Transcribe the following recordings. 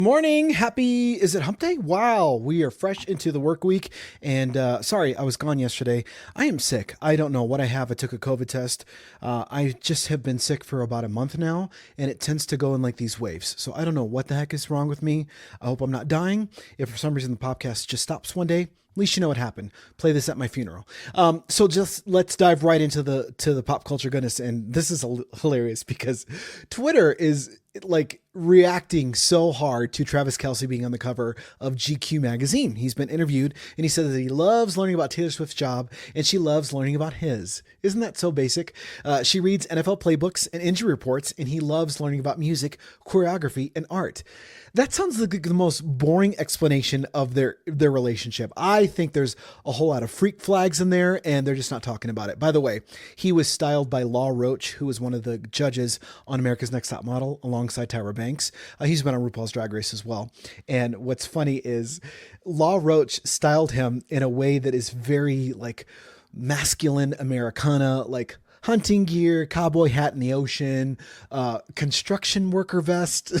Morning. Is it hump day? Wow. We are fresh into the work week. And sorry, I was gone yesterday. I am sick. I don't know what I have. I took a COVID test. I just have been sick for about a month now, and it tends to go in like these waves. So I don't know what the heck is wrong with me. I hope I'm not dying. If for some reason the podcast just stops one day, at least you know what happened. Play this at my funeral. So just let's dive right into the pop culture goodness. And this is hilarious because Twitter is like reacting so hard to Travis Kelce being on the cover of GQ magazine. He's been interviewed and he said that he loves learning about Taylor Swift's job and she loves learning about his. Isn't that so basic? She reads NFL playbooks and injury reports, and he loves learning about music, choreography, and art. That sounds like the most boring explanation of their relationship. I think there's a whole lot of freak flags in there, and they're just not talking about it. By the way, he was styled by Law Roach, who was one of the judges on America's Next Top Model, alongside Tyra Banks. He's been on RuPaul's Drag Race as well. And what's funny is Law Roach styled him in a way that is very like masculine Americana, like hunting gear, cowboy hat in the ocean, construction worker vest.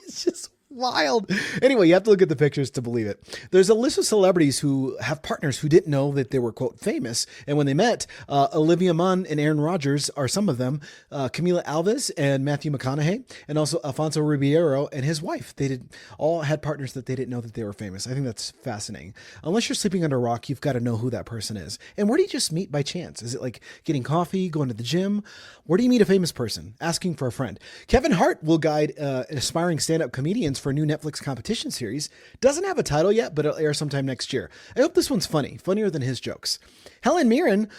It's just wild. Anyway, you have to look at the pictures to believe it. There's a list of celebrities who have partners who didn't know that they were, quote, famous. And when they met, Olivia Munn and Aaron Rodgers are some of them, Camila Alves and Matthew McConaughey, and also Alfonso Ribeiro and his wife. They all had partners that they didn't know that they were famous. I think that's fascinating. Unless you're sleeping under a rock, you've got to know who that person is. And where do you just meet by chance? Is it like getting coffee, going to the gym? Where do you meet a famous person? Asking for a friend. Kevin Hart will guide aspiring stand-up comedians for a new Netflix competition series. Doesn't have a title yet, but it'll air sometime next year. I hope this one's funnier than his jokes. Helen Mirren,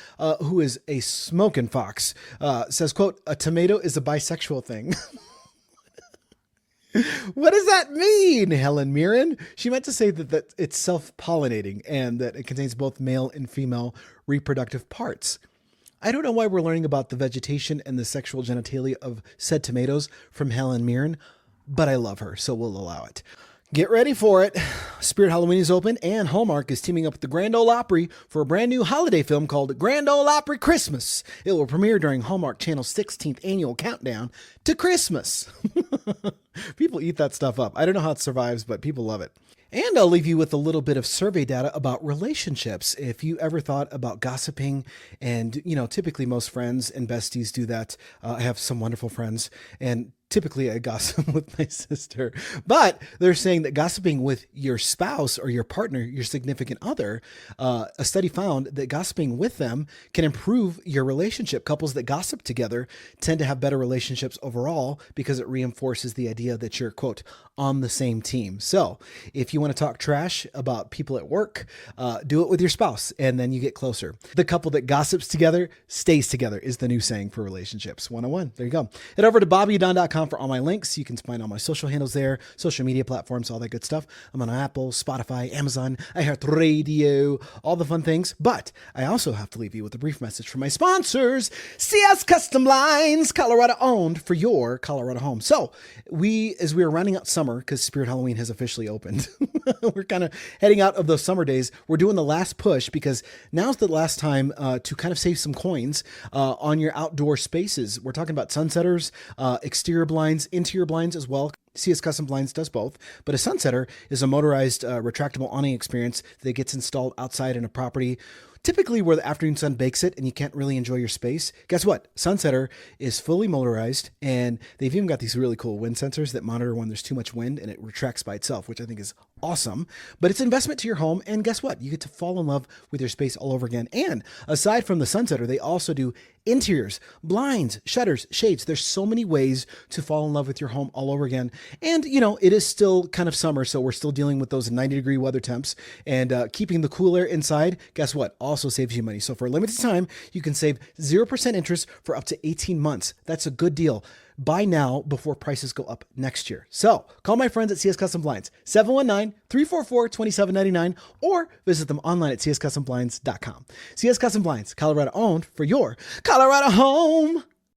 who is a smoking fox, says, quote, "A tomato is a bisexual thing." What does that mean, Helen Mirren? She meant to say that it's self-pollinating and that it contains both male and female reproductive parts. I don't know why we're learning about the vegetation and the sexual genitalia of said tomatoes from Helen Mirren, but I love her, so we'll allow it. Get ready for it. Spirit Halloween is open, and Hallmark is teaming up with the Grand Ole Opry for a brand new holiday film called Grand Ole Opry Christmas. It will premiere during Hallmark Channel's 16th annual countdown to Christmas. People eat that stuff up. I don't know how it survives, but people love it. And I'll leave you with a little bit of survey data about relationships. If you ever thought about gossiping, and, typically most friends and besties do that. I have some wonderful friends, and typically I gossip with my sister, but they're saying that gossiping with your spouse or your partner, your significant other, a study found that gossiping with them can improve your relationship. Couples that gossip together tend to have better relationships overall because it reinforces the idea that you're, quote, on the same team. So if you want to talk trash about people at work, do it with your spouse, and then you get closer. The couple that gossips together stays together is the new saying for relationships 101. There you go. Head over to bobbyudon.com for all my links. You can find all my social handles there, social media platforms, all that good stuff. I'm on Apple, Spotify, Amazon, iHeartRadio, all the fun things. But I also have to leave you with a brief message from my sponsors, CS Custom Blinds, Colorado owned for your Colorado home. So as we are rounding out summer, because Spirit Halloween has officially opened, we're kind of heading out of those summer days. We're doing the last push because now's the last time to kind of save some coins on your outdoor spaces. We're talking about sunsetters, exterior blinds, interior blinds as well. CS Custom Blinds does both, but a sunsetter is a motorized retractable awning experience that gets installed outside in a property, typically where the afternoon sun bakes it and you can't really enjoy your space. Guess what? Sunsetter is fully motorized, and they've even got these really cool wind sensors that monitor when there's too much wind, and it retracts by itself, which I think is awesome. But it's an investment to your home, and guess what? You get to fall in love with your space all over again. And aside from the sunsetter, they also do interiors, blinds, shutters, shades. There's so many ways to fall in love with your home all over again. And, it is still kind of summer, so we're still dealing with those 90-degree weather temps, and keeping the cool air inside, guess what? Also saves you money. So for a limited time, you can save 0% interest for up to 18 months. That's a good deal. Buy now before prices go up next year. So call my friends at CS Custom Blinds, 719-344-2799, or visit them online at cscustomblinds.com. CS Custom Blinds, Colorado owned for your Colorado home.